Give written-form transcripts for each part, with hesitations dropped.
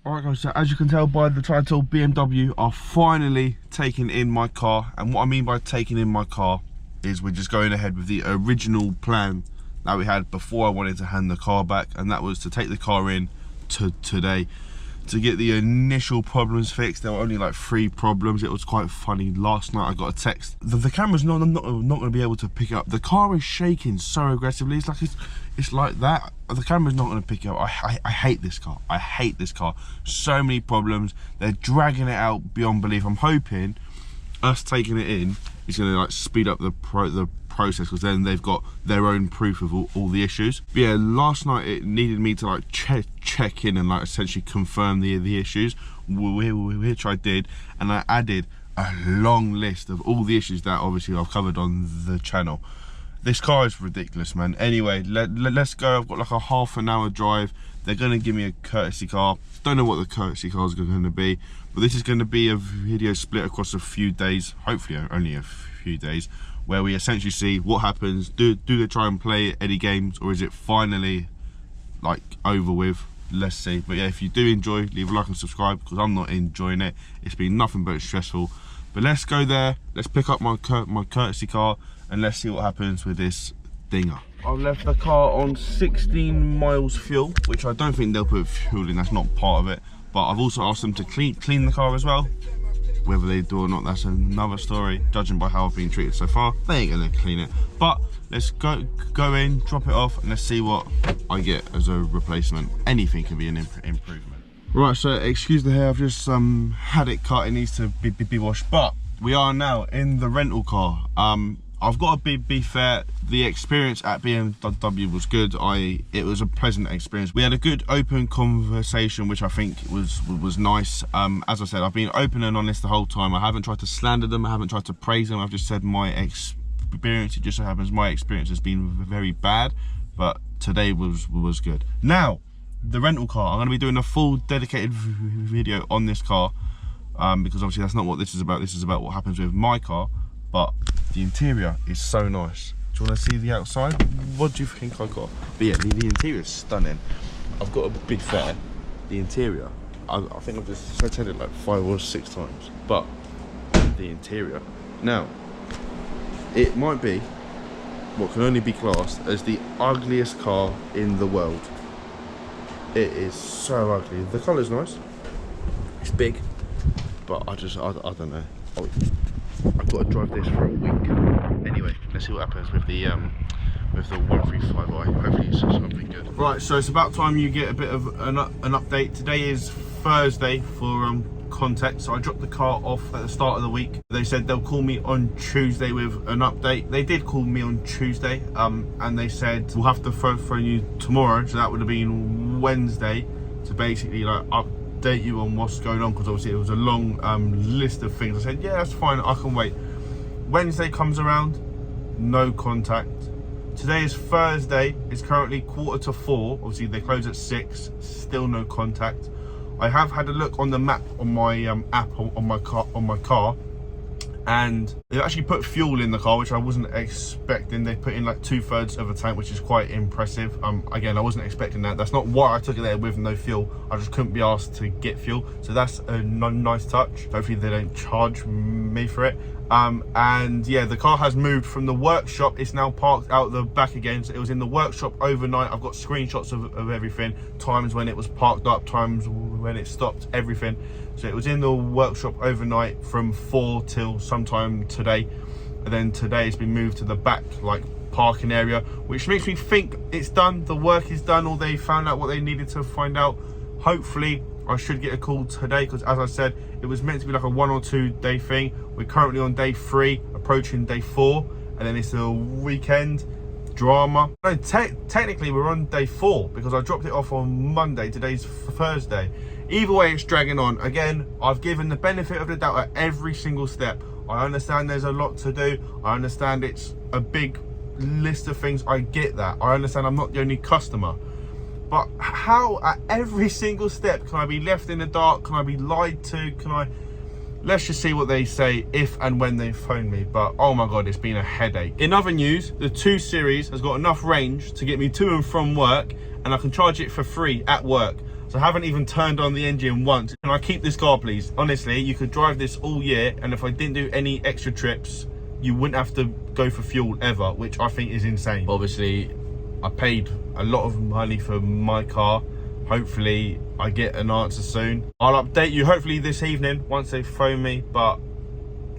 Alright guys, so as you can tell by the title, BMW are finally taking in my car. And what I mean by taking in my car is we're just going ahead with the original plan that we had before I wanted to hand the car back, and that was to take the car in today to get the initial problems fixed. There were only like 3 problems. It was quite funny. Last night I got a text. The camera's not going to be able to pick it up. The car is shaking so aggressively. It's like that. The camera's not going to pick it up. I hate this car. I hate this car. So many problems. They're dragging it out beyond belief. I'm hoping us taking it in is going to like speed up the process, because then they've got their own proof of all the issues. But yeah, last night it needed me to like check in and like essentially confirm the issues, which I did, and I added a long list of all the issues that obviously I've covered on the channel. This car is ridiculous, man. Anyway, let's go. I've got like a half-an-hour drive. They're going to give me a courtesy car. Don't know what the courtesy car is going to be, but this is going to be a video split across a few days, hopefully only a few days, where we essentially see what happens. Do they try and play any games, or is it finally like over with? Let's see. But yeah, if you do enjoy, leave a like and subscribe, because I'm not enjoying it. It's been nothing but stressful. But let's go there. Let's pick up my courtesy car, and let's see what happens with this dinger. I've left the car on 16 miles fuel, which I don't think they'll put fuel in. That's not part of it. But I've also asked them to clean the car as well. Whether they do or not, that's another story. Judging by how I've been treated so far, they ain't gonna clean it. But let's go in, drop it off, and let's see what I get as a replacement. Anything can be an improvement. Right, so excuse the hair, I've just had it cut. It needs to be washed. But we are now in the rental car. I've got to be fair, the experience at BMW was good. It was a pleasant experience. We had a good open conversation, which I think was nice. As I said, I've been open and honest the whole time. I haven't tried to slander them, I haven't tried to praise them. I've just said my experience. It just so happens my experience has been very bad, but today was good. Now, the rental car, I'm going to be doing a full dedicated video on this car, because obviously that's not what this is about. This is about what happens with my car. But the interior is so nice. Do you want to see the outside? What do you think I got? But yeah, the interior is stunning. I've got to be fair, the interior, I think I've just said it like 5 or 6 times, but the interior. Now, it might be what can only be classed as the ugliest car in the world. It is so ugly. The colour's nice, it's big, but I don't know. I've got to drive this for a week. Anyway, let's see what happens with the 135i. Hopefully it's something good. Right, so it's about time you get a bit of an update. Today is Thursday for context. So I dropped the car off at the start of the week. They said they'll call me on Tuesday with an update. They did call me on Tuesday, and they said we'll have to phone you tomorrow. So that would have been Wednesday, to basically like update you on what's going on, because obviously it was a long list of things. I said, yeah, that's fine, I can wait. Wednesday comes around, no contact. Today is Thursday, it's currently 3:45. Obviously they close at 6, still no contact. I have had a look on the map on my app on my car, and they've actually put fuel in the car, which I wasn't expecting. They put in like 2/3 of a tank, which is quite impressive. Again, I wasn't expecting that. That's not why I took it there with no fuel. I just couldn't be asked to get fuel, so that's a nice touch. Hopefully they don't charge me for it. And yeah, the car has moved from the workshop. It's now parked out the back again. So it was in the workshop overnight. I've got screenshots of everything, times when it was parked up, times when it stopped, everything. So it was in the workshop overnight from 4 till sometime today, and then today it's been moved to the back like parking area, which makes me think it's done, the work is done, or they found out what they needed to find out. Hopefully I should get a call today, because as I said, it was meant to be like a 1 or 2 day thing. We're currently on day 3, approaching day 4, and then it's a weekend drama. No, technically we're on day 4, because I dropped it off on Monday. Today's Thursday. Either way, it's dragging on. Again, I've given the benefit of the doubt at every single step. I understand there's a lot to do. I understand it's a big list of things. I get that. I understand I'm not the only customer. But how at every single step can I be left in the dark? Can I be lied to? Let's just see what they say if and when they phone me. But oh my God, it's been a headache. In other news, the 2 Series has got enough range to get me to and from work, and I can charge it for free at work. So I haven't even turned on the engine once. Can I keep this car, please? Honestly, you could drive this all year, and if I didn't do any extra trips, you wouldn't have to go for fuel ever, which I think is insane. Obviously, I paid a lot of money for my car. Hopefully, I get an answer soon. I'll update you hopefully this evening once they phone me, but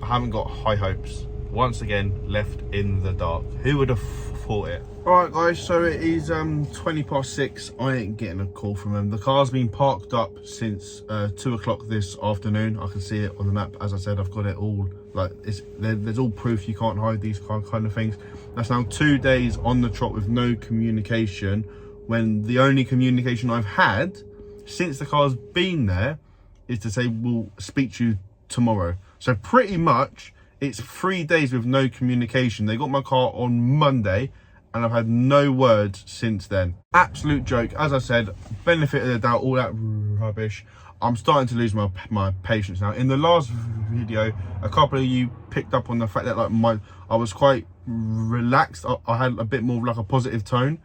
I haven't got high hopes. Once again, left in the dark. Who would have thought it? Alright guys, so it is 20 past 6. I ain't getting a call from them. The car's been parked up since 2 o'clock this afternoon. I can see it on the map. As I said, I've got it all, like, there's all proof. You can't hide these kind of things. That's now 2 days on the trot with no communication, when the only communication I've had since the car's been there is to say, we'll speak to you tomorrow. So pretty much it's 3 days with no communication. They got my car on Monday and I've had no words since then. Absolute joke. As I said, benefit of the doubt, all that rubbish. I'm starting to lose my patience now. In the last video, a couple of you picked up on the fact that like I was quite relaxed. I had a bit more of like a positive tone.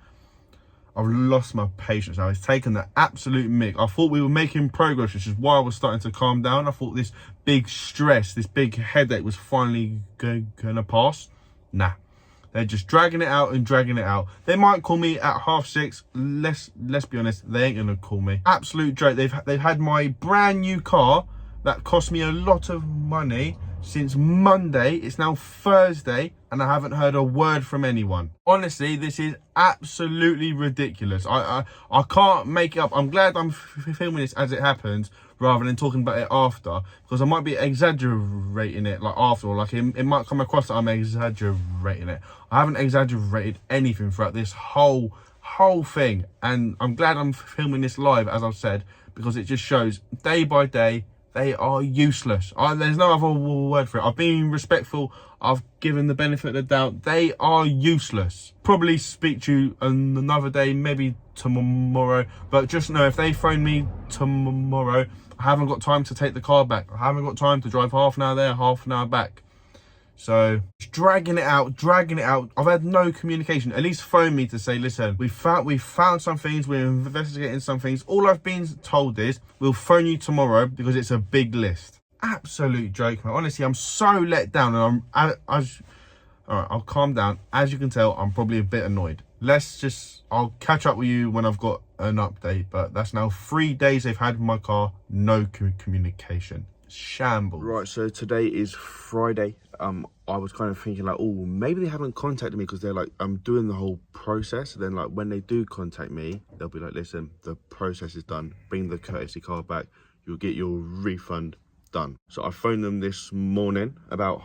I've lost my patience now. It's taken the absolute mick. I thought we were making progress, which is why I was starting to calm down. I thought this big stress, this big headache was finally gonna pass. Nah. They're just dragging it out and dragging it out. They might call me at 6:30. Let's be honest, they ain't gonna call me. Absolute joke. They've had my brand new car that cost me a lot of money since Monday. It's now Thursday and I haven't heard a word from anyone. Honestly, this is absolutely ridiculous. I can't make it up. I'm glad I'm filming this as it happens rather than talking about it after, because I might be exaggerating it like after, or like it might come across that I'm exaggerating it. I haven't exaggerated anything throughout this whole thing, and I'm glad I'm filming this live, as I've said, because it just shows day by day they are useless. There's no other word for it. I've been respectful. I've given the benefit of the doubt. They are useless. Probably speak to you another day, maybe tomorrow. But just know, if they phone me tomorrow, I haven't got time to take the car back. I haven't got time to drive half an hour there, half an hour back. So it's dragging it out. I've had no communication. At least phone me to say, listen, we found some things, we're investigating some things. All I've been told is we'll phone you tomorrow because it's a big list. Absolute joke, man. Honestly, I'm so let down, and all right, I'll calm down. As you can tell, I'm probably a bit annoyed. I'll catch up with you when I've got an update. But that's now 3 days they've had my car, no communication. Shambles. Right, so today is Friday. I was kind of thinking like, oh, maybe they haven't contacted me because they're like, I'm doing the whole process. Then like when they do contact me, they'll be like, listen, the process is done. Bring the courtesy car back. You'll get your refund done. So I phoned them this morning about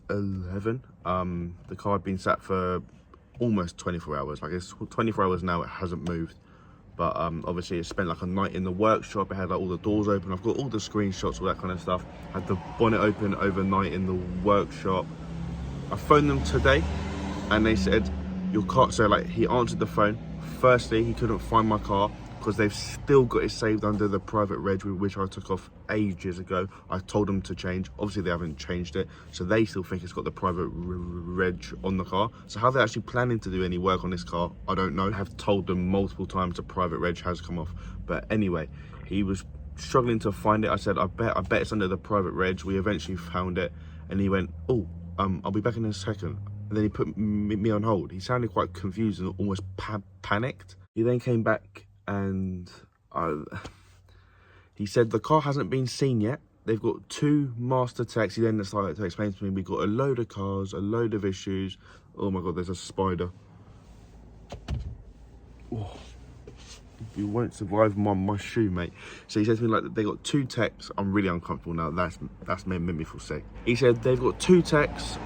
11:30. The car had been sat for almost 24 hours. Like it's 24 hours now, it hasn't moved. But obviously it spent like a night in the workshop. It had like all the doors open. I've got all the screenshots, all that kind of stuff. Had the bonnet open overnight in the workshop. I phoned them today and they said, your car, so like he answered the phone. Firstly, he couldn't find my car because they've still got it saved under the private reg, which I took off ages ago. I told them to change. Obviously they haven't changed it, so they still think it's got the private reg on the car. So how they're actually planning to do any work on this car, I don't know. I have told them multiple times the private reg has come off. But anyway, he was struggling to find it. I said, I bet it's under the private reg. We eventually found it, and he went, oh, I'll be back in a second. And then he put me on hold. He sounded quite confused and almost panicked. He then came back and he said the car hasn't been seen yet. They've got 2 master techs. He then started to explain to me, we've got a load of cars, a load of issues. Oh my God, there's a spider. Oh, you won't survive my shoe, mate. So he said to me like, they got 2 techs. I'm really uncomfortable now. That's made me feel sick. He said they've got 2 techs.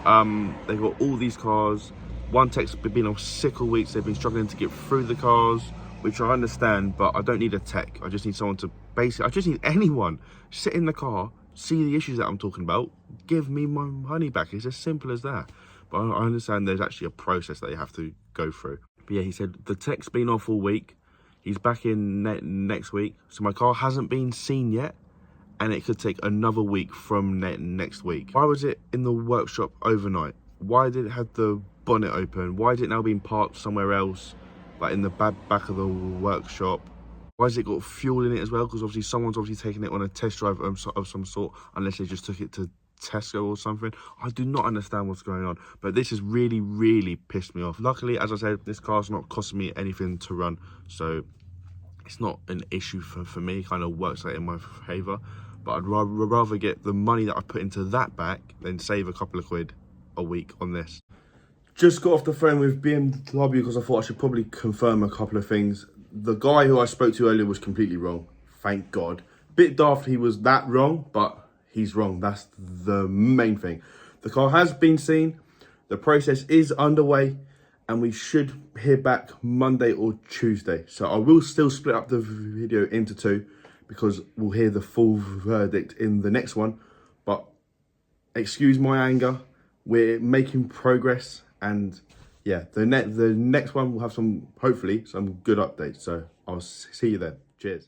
They've got all these cars. One tech's been on sick all week. So they've been struggling to get through the cars, which I understand, but I don't need a tech. I just need someone to I just need anyone. Sit in the car, see the issues that I'm talking about, give me my money back. It's as simple as that. But I understand there's actually a process that you have to go through. But yeah, he said the tech's been off all week. He's back in next week. So my car hasn't been seen yet, and it could take another week from next week. Why was it in the workshop overnight? Why did it have the bonnet open? Why is it now being parked somewhere else? Like in the back of the workshop? Why has it got fuel in it as well? Because obviously someone's obviously taken it on a test drive of some sort, unless they just took it to Tesco or something. I do not understand what's going on, but this has really, really pissed me off. Luckily, as I said, this car's not costing me anything to run, so it's not an issue for me. It kind of works out in my favour, but I'd rather get the money that I put into that back than save a couple of quid a week on this. Just got off the phone with BMW because I thought I should probably confirm a couple of things. The guy who I spoke to earlier was completely wrong, thank God. Bit daft he was that wrong, but he's wrong. That's the main thing. The car has been seen, the process is underway, and we should hear back Monday or Tuesday. So I will still split up the video into two because we'll hear the full verdict in the next one. But excuse my anger, we're making progress. And yeah, the next one will have hopefully some good updates. So I'll see you then. Cheers.